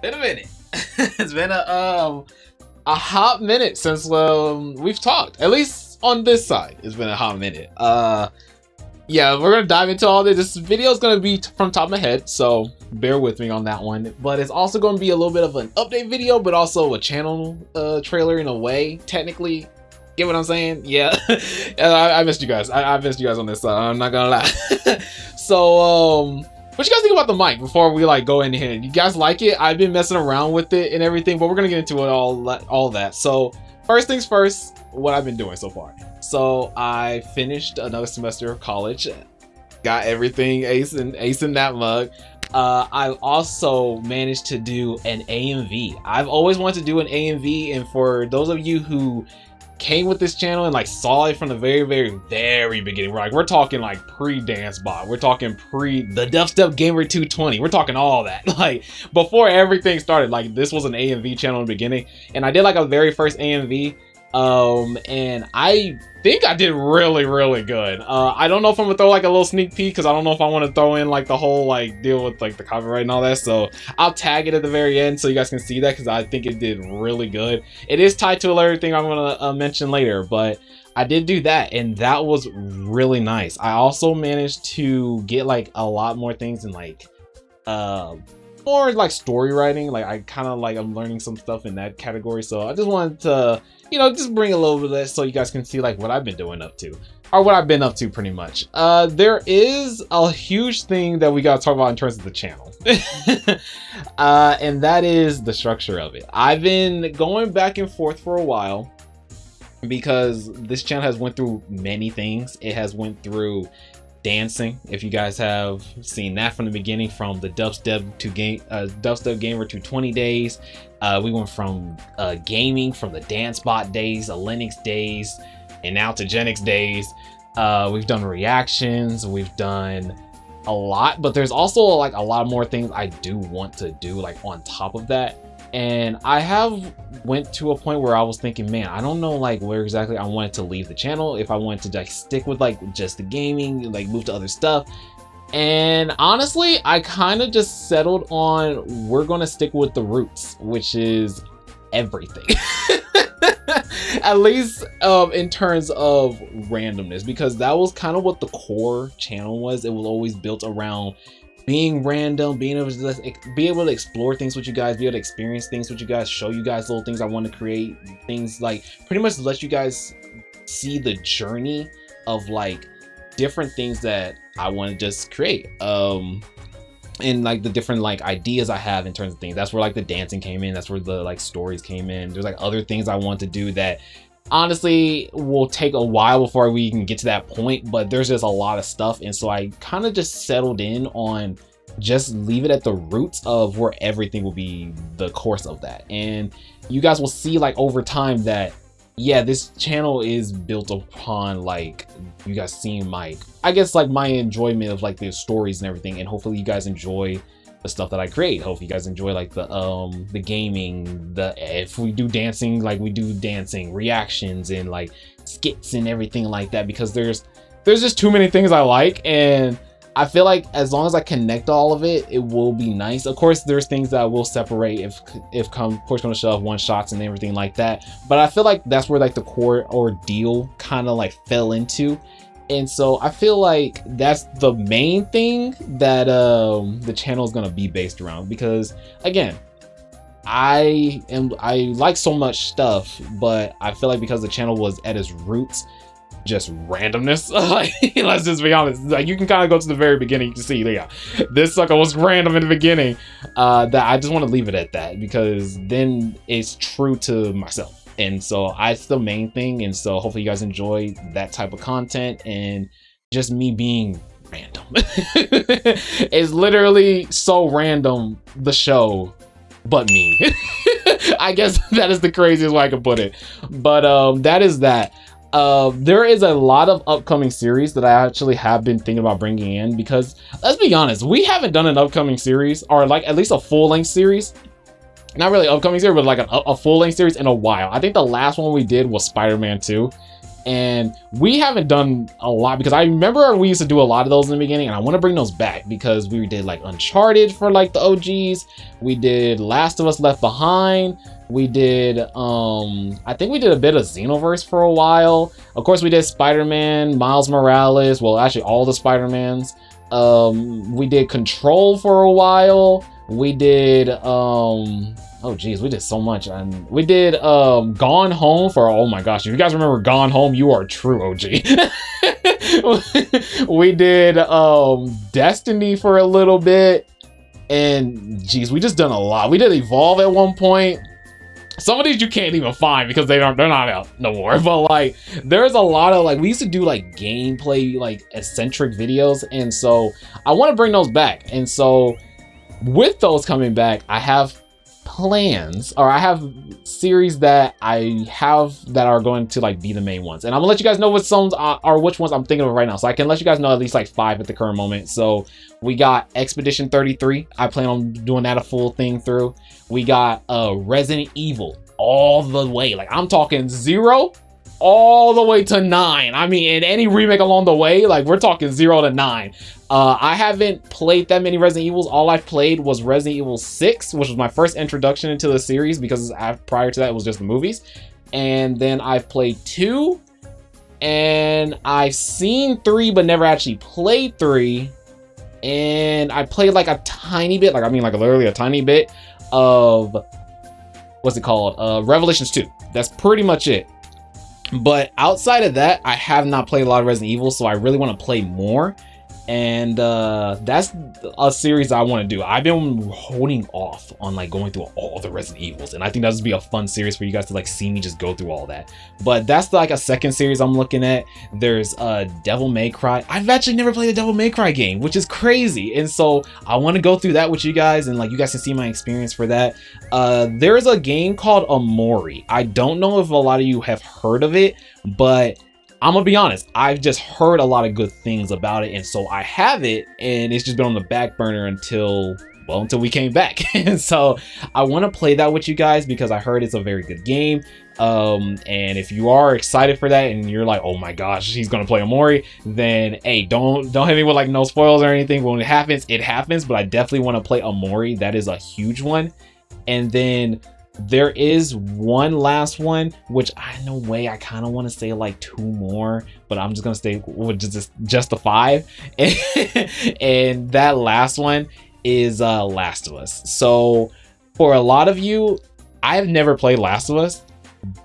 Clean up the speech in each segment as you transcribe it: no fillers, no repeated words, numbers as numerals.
Been a minute. It's been a hot minute since we've talked. At least on this side, it's been a hot minute. Yeah, we're gonna dive into all this. This video is gonna be from top of my head, so bear with me on that one. But it's also gonna be a little bit of an update video, but also a channel trailer in a way, technically. Get what I'm saying? Yeah. I missed you guys. I missed you guys on this side. I'm not gonna lie. So what you guys think about the mic before we like go in here? You guys like it? I've been messing around with it and everything, but we're gonna get into it all that. So first things first, what I've been doing so far. So I finished another semester of college, got everything ace in that mug. I also managed to do an AMV. I've always wanted to do an AMV, and for those of you who came with this channel and like saw it from the very beginning, we're talking like pre-dance bot, we're talking the Dubstep Gamer 220, we're talking all that, like before everything started. Like this was an AMV channel in the beginning, and I did like a very first AMV, and I think I did really good. I don't know if I'm gonna throw like a little sneak peek, because I don't know if I want to throw in like the whole like deal with like the copyright and all that, so I'll tag it at the very end so you guys can see that, because I think it did really good. It is tied to another thing I'm gonna mention later, but I did do that, and that was really nice. I also managed to get like a lot more things in like more like story writing. Like I kind of like, I'm learning some stuff in that category, so I just wanted to, you know, just bring a little bit of that so you guys can see like what I've been doing up to, or what I've been up to pretty much. There is a huge thing that we got to talk about in terms of the channel. And that is the structure of it. I've been going back and forth for a while because this channel has went through many things. It has went through dancing, if you guys have seen that from the beginning, from the Dubstep Gamer to 20 days. We went from gaming, from the dance bot days, the Linux days, and now to Tjaenix days. We've done reactions, we've done a lot, but there's also like a lot more things I do want to do like on top of that. And I have went to a point where I was thinking, man, I don't know like where exactly I wanted to leave the channel, if I wanted to like stick with like just the gaming, like move to other stuff. And honestly, I kind of just settled on, we're gonna stick with the roots, which is everything. At least in terms of randomness, because that was kind of what the core channel was. It was always built around being random, being able to be able to explore things with you guys, be able to experience things with you guys, show you guys little things I want to create, things like pretty much let you guys see the journey of like different things that I want to just create, and like the different like ideas I have in terms of things. That's where like the dancing came in, that's where the like stories came in. There's like other things I want to do that honestly will take a while before we can get to that point, but there's just a lot of stuff, and so I kind of just settled in on just leave it at the roots of where everything will be the course of that. And you guys will see like over time that yeah, this channel is built upon like you guys seeing my, I guess like my enjoyment of like the stories and everything, and hopefully you guys enjoy the stuff that I create. Hopefully you guys enjoy like the gaming, if we do dancing, like we do dancing reactions and like skits and everything like that, because there's just too many things I like, and I feel like as long as I connect all of it, it will be nice. Of course, there's things that will separate if push come to shove, one shots and everything like that, but I feel like that's where like the core ordeal kind of like fell into. And so I feel like that's the main thing that the channel is gonna be based around, because again, I like so much stuff, but I feel like because the channel was at its roots just randomness, like let's just be honest, like you can kind of go to the very beginning, you can see, yeah, this sucker was random in the beginning, that I just want to leave it at that, because then it's true to myself. And so that's the main thing. And so hopefully you guys enjoy that type of content, and just me being random. It's literally so random, the show, but me. I guess that is the craziest way I could put it. But that is that. There is a lot of upcoming series that I actually have been thinking about bringing in, because let's be honest, we haven't done an upcoming series, or like at least a full-length series. Not really upcoming series, but like a full-length series in a while. I think the last one we did was Spider-Man 2. And we haven't done a lot because I remember we used to do a lot of those in the beginning, and I want to bring those back because we did like Uncharted for like the OGs. We did Last of Us Left Behind. We did, I think we did a bit of Xenoverse for a while. Of course, we did Spider-Man, Miles Morales. Well, actually all the Spider-Mans. We did Control for a while. We did, oh geez, we did so much. And we did Gone Home for, oh my gosh, if you guys remember Gone Home, you are a true OG. We did Destiny for a little bit, and geez, we just done a lot. We did Evolve at one point. Some of these you can't even find because they're not out no more. But like, there's a lot of like, we used to do like gameplay, like eccentric videos, and so I want to bring those back. And so with those coming back, I have plans, or I have series that I have that are going to like be the main ones, and I'm gonna let you guys know which songs are which ones I'm thinking of right now, so I can let you guys know at least like 5 at the current moment. So we got Expedition 33. I plan on doing that a full thing through. We got Resident Evil all the way, like I'm talking 0 all the way to 9. I mean, and any remake along the way, like we're talking 0 to 9. I haven't played that many Resident Evils. All I've played was Resident Evil 6, which was my first introduction into the series because prior to that it was just the movies. And then I've played 2, and I've seen 3 but never actually played 3. And I played like a tiny bit, like I mean like literally a tiny bit of, what's it called? Revelations 2. That's pretty much it. But outside of that, I have not played a lot of Resident Evil, so I really want to play more. And that's a series I want to do. I've been holding off on like going through all the Resident Evils, and I think that would be a fun series for you guys to like see me just go through all that. But that's like a second series I'm looking at. There's Devil May Cry. I've actually never played a Devil May Cry game, which is crazy, and so I want to go through that with you guys, and like you guys can see my experience for that. There's a game called Amori. I don't know if a lot of you have heard of it, but I'm gonna be honest, I've just heard a lot of good things about it, and so I have it, and it's just been on the back burner until we came back. And so I want to play that with you guys because I heard it's a very good game. And if you are excited for that and you're like, oh my gosh, he's gonna play Amori, then hey, don't hit me with like no spoils or anything. When it happens, but I definitely want to play Amori. That is a huge one. And then there is one last one, which I kind of want to say like 2 more, but I'm just gonna stay with just the 5. And that last one is Last of Us. So for a lot of you, I have never played Last of Us,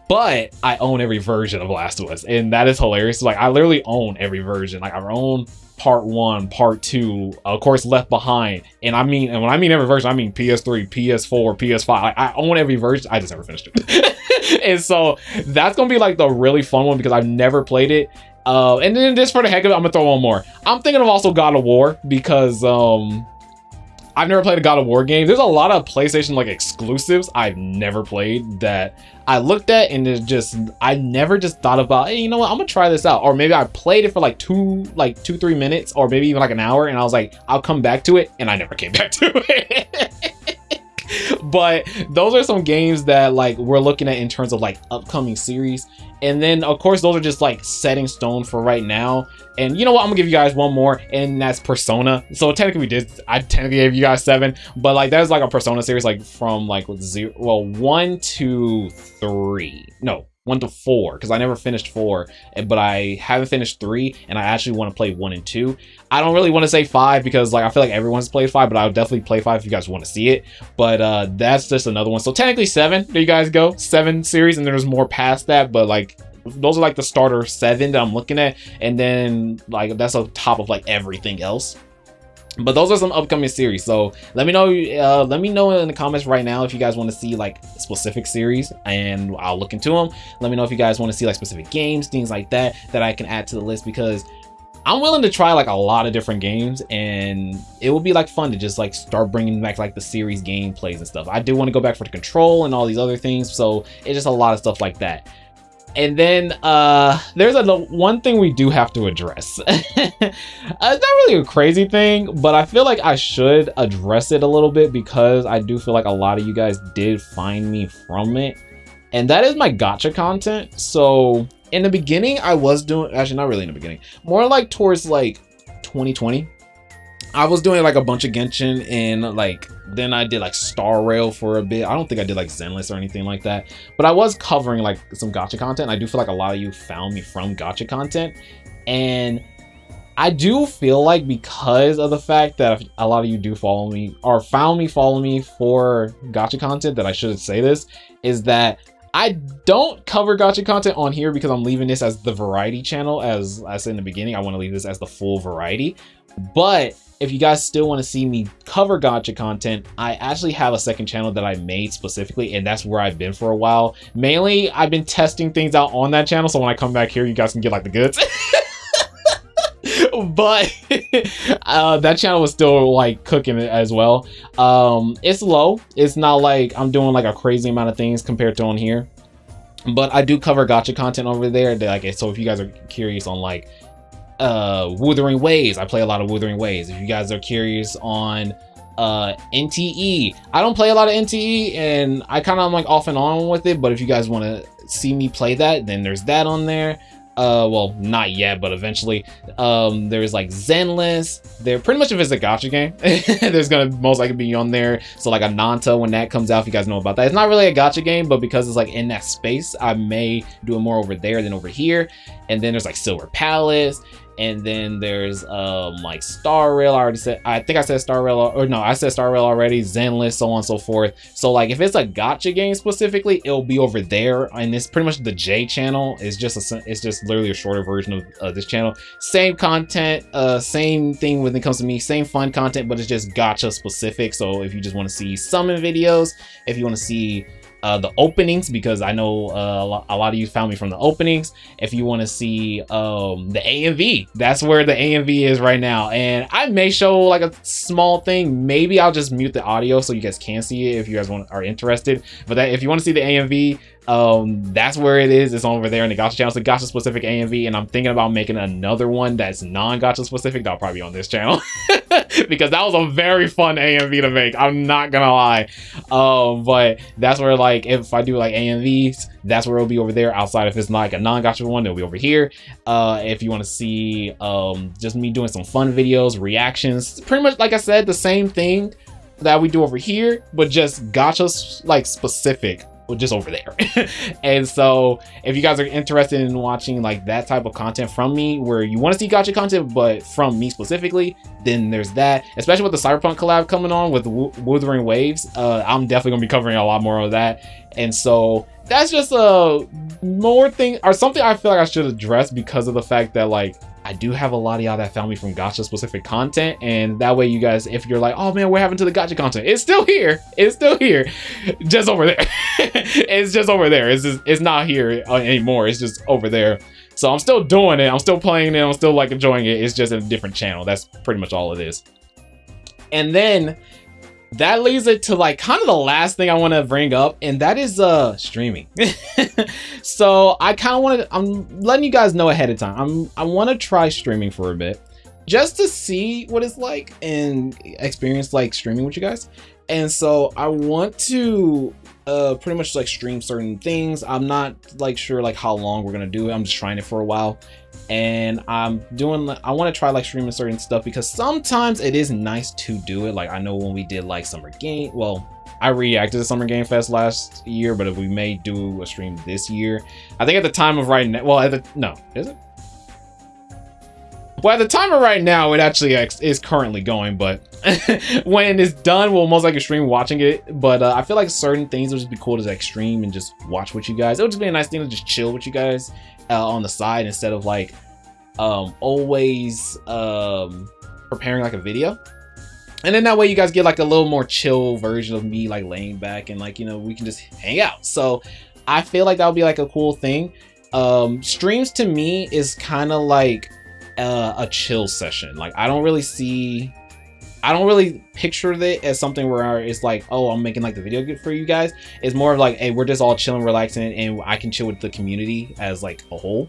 but I own every version of Last of Us, and that is hilarious. Like I literally own every version. Like I own Part 1, Part 2, of course Left Behind, and when I mean every version, I mean PS3, PS4, PS5. Like, I own every version. I just never finished it. And so that's gonna be like the really fun one because I've never played it. And then just for the heck of it, I'm gonna throw one more. I'm thinking of also God of War because I've never played a God of War game. There's a lot of PlayStation like exclusives I've never played that I looked at, and I never just thought about, hey, you know what, I'm gonna try this out. Or maybe I played it for like 2-3 minutes, or maybe even like an hour, and I was like, I'll come back to it, and I never came back to it. But those are some games that like we're looking at in terms of like upcoming series. And then of course those are just like set in stone for right now. And you know what, I'm gonna give you guys one more, and that's Persona. So technically I technically gave you guys 7, but like there's like a Persona series like from like 1 to 3. No, 1 to 4, because I never finished 4, but I haven't finished 3, and I actually want to play 1 and 2. I don't really want to say 5 because like I feel like everyone's played 5, but I'll definitely play 5 if you guys want to see it. But that's just another one. So technically 7. There you guys go, 7 series, and there's more past that, but like those are like the starter 7 that I'm looking at, and then like that's on top of like everything else. But those are some upcoming series. So let me know in the comments right now if you guys want to see like specific series, and I'll look into them. Let me know if you guys want to see like specific games, things like that I can add to the list, because I'm willing to try like a lot of different games, and it would be like fun to just like start bringing back like the series gameplays and stuff. I do want to go back for the Control and all these other things, so it's just a lot of stuff like that. And then there's one thing we do have to address. It's not really a crazy thing, but I feel like I should address it a little bit because I do feel like a lot of you guys did find me from it. And that is my gacha content. So In the beginning, I was doing, actually not really in the beginning, more like towards like 2020. I was doing like a bunch of Genshin, and like then I did like Star Rail for a bit. I don't think I did like Zenless or anything like that, but I was covering like some gacha content. I do feel like a lot of you found me from gacha content, and I do feel like because of the fact that a lot of you do follow me or follow me for gacha content, that I should say this, is that I don't cover gacha content on here because I'm leaving this as the variety channel. As I said in the beginning, I want to leave this as the full variety. But if you guys still want to see me cover gacha content, I actually have a second channel that I made specifically, and that's where I've been for a while. Mainly, I've been testing things out on that channel, so when I come back here, you guys can get like the goods. But that channel was still like cooking it as well. It's low. It's not like I'm doing like a crazy amount of things compared to on here, but I do cover gacha content over there. Like, so if you guys are curious on like Wuthering Waves, I play a lot of Wuthering Waves. If you guys are curious on NTE, I don't play a lot of NTE, and I kind of am like off and on with it, but if you guys want to see me play that, then there's that on there. Well, not yet, but eventually. There's like Zenless. There, pretty much if it's a gacha game, there's gonna most likely be on there. So like Ananta, when that comes out, if you guys know about that, it's not really a gacha game, but because it's like in that space, I may do it more over there than over here. And then there's like Silver Palace, and then there's like Star Rail. I think I said Star Rail, or no, I said Star Rail already. Zenless, so on and so forth. So like if it's a gacha game specifically, it'll be over there, and it's pretty much the J channel. It's just literally a shorter version of this channel. Same content, same thing when it comes to me, same fun content, but it's just gacha specific. So if you just want to see summon videos, if you want to see the openings, because I know a lot of you found me from the openings. If you want to see the AMV, that's where the AMV is right now, and I may show like a small thing. Maybe I'll just mute the audio so you guys can see it if you guys are interested. But if you want to see the AMV, that's where it is. It's over there in the gacha channel. It's a gacha specific AMV, and I'm thinking about making another one that's non-gacha specific. That'll probably be on this channel because that was a very fun AMV to make, I'm not gonna lie. But that's where, like, if I do like AMVs, that's where it'll be over there. Outside, if it's not like a non-gacha one, it'll be over here. If you want to see just me doing some fun videos, reactions, pretty much like I said, the same thing that we do over here, but just gacha like specific, just over there. And so if you guys are interested in watching like that type of content from me, where you want to see gacha content but from me specifically, then there's that. Especially with the Cyberpunk collab coming on with Wuthering Waves, I'm definitely gonna be covering a lot more of that. And so that's just a more thing, or something I feel like I should address, because of the fact that like I do have a lot of y'all that found me from gacha specific content, and that way you guys, if you're like, oh man, what happened to the gacha content? It's still here. It's still here. Just over there. It's just over there. It's not here anymore. It's just over there. So I'm still doing it. I'm still playing it. I'm still like enjoying it. It's just in a different channel. That's pretty much all it is. And then that leads it to like kind of the last thing I want to bring up, and that is streaming. So I kind of want to, I'm letting you guys know ahead of time, I want to try streaming for a bit, just to see what it's like and experience like streaming with you guys. And so I want to pretty much like stream certain things. I'm not like sure like how long we're gonna do it. I'm just trying it for a while, and I want to try like streaming certain stuff, because sometimes it is nice to do it. Like I know when we did like Summer Game, well, I reacted to Summer Game Fest last year, but if we may do a stream this year, I think at the time of right now, well, is it? Well, at the time of right now, it actually is currently going, but when it's done, we'll most likely stream watching it. But I feel like certain things would just be cool to like stream and just watch with you guys. It would just be a nice thing to just chill with you guys on the side, instead of like always preparing like a video. And then that way you guys get like a little more chill version of me like laying back, and like, you know, we can just hang out. So I feel like that would be like a cool thing. Streams to me is kind of like a chill session. Like I don't really picture it as something where it's like, oh, I'm making like the video good for you guys. It's more of like, hey, we're just all chilling, relaxing, and I can chill with the community as like a whole.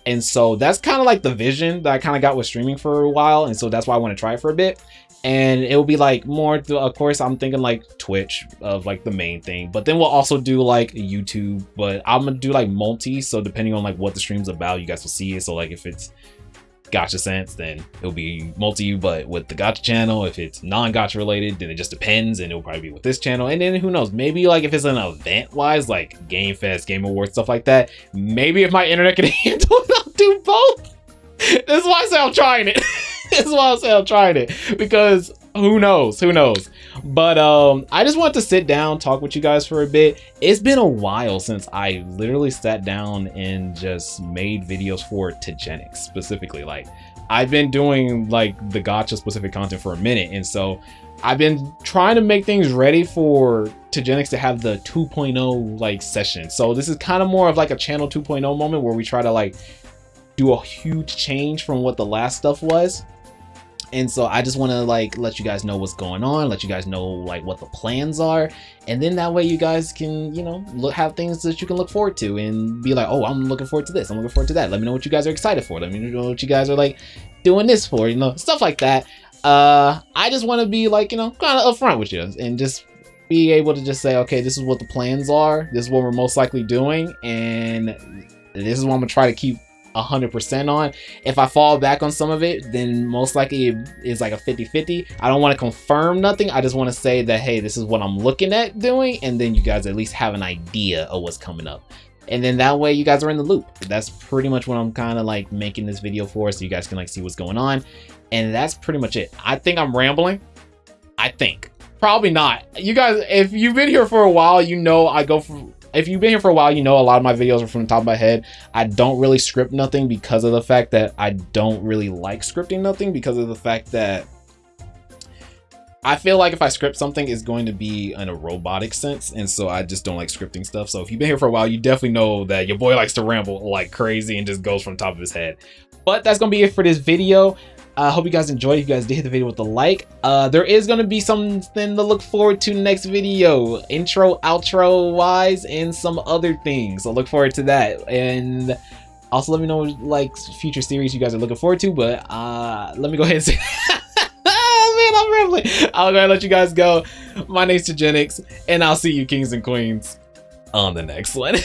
And so that's kind of like the vision that I kind of got with streaming for a while, and so that's why I want to try it for a bit. and it'll be like more of course I'm thinking like Twitch of like the main thing, but then we'll also do like YouTube, but I'm gonna do like multi, so depending on like what the stream's about, you guys will see it. So like if it's gacha sense, then it'll be multi, but with the gacha channel. If it's non-gacha related, then it just depends, and it'll probably be with this channel. And then who knows, maybe like if it's an event wise, like Game Fest, Game Awards, stuff like that, maybe if my internet can handle it, I'll do both. This is why I say I'm trying it. This is why I say I'm trying it, because who knows, but I just want to sit down, talk with you guys for a bit. It's been a while since I literally sat down and just made videos for Tjaenix specifically. Like, I've been doing like the gacha specific content for a minute, and so I've been trying to make things ready for Tjaenix to have the 2.0 like session. So this is kind of more of like a channel 2.0 moment where we try to like do a huge change from what the last stuff was. And so I just want to like let you guys know what's going on, let you guys know like what the plans are, and then that way you guys can, you know, have things that you can look forward to and be like, oh, I'm looking forward to this, I'm looking forward to that. Let me know what you guys are excited for. Let me know what you guys are like doing this for, you know, stuff like that. I just want to be like, you know, kind of upfront with you and just be able to just say, okay, this is what the plans are, this is what we're most likely doing, and this is what I'm gonna try to keep 100% on. If I fall back on some of it, then most likely it is like a 50-50. I don't want to confirm nothing. I just want to say that, hey, this is what I'm looking at doing, and then you guys at least have an idea of what's coming up, and then that way you guys are in the loop. That's pretty much what I'm kind of like making this video for, so you guys can like see what's going on. And that's pretty much it. I think I'm rambling. I think probably not. You guys, if you've been here for a while, you know if you've been here for a while, you know a lot of my videos are from the top of my head. I don't really script nothing because of the fact that I don't really like scripting nothing, because of the fact that I feel like if I script something, it's going to be in a robotic sense, and so I just don't like scripting stuff. So if you've been here for a while, you definitely know that your boy likes to ramble like crazy and just goes from the top of his head. But that's gonna be it for this video. I hope you guys enjoyed. If you guys did, hit the video with a like. There is going to be something to look forward to next video, intro, outro wise, and some other things. So look forward to that. And also let me know like future series you guys are looking forward to. But let me go ahead and say, man, I'm rambling. I'll go ahead and let you guys go. My name's Tjaenix, and I'll see you kings and queens on the next one.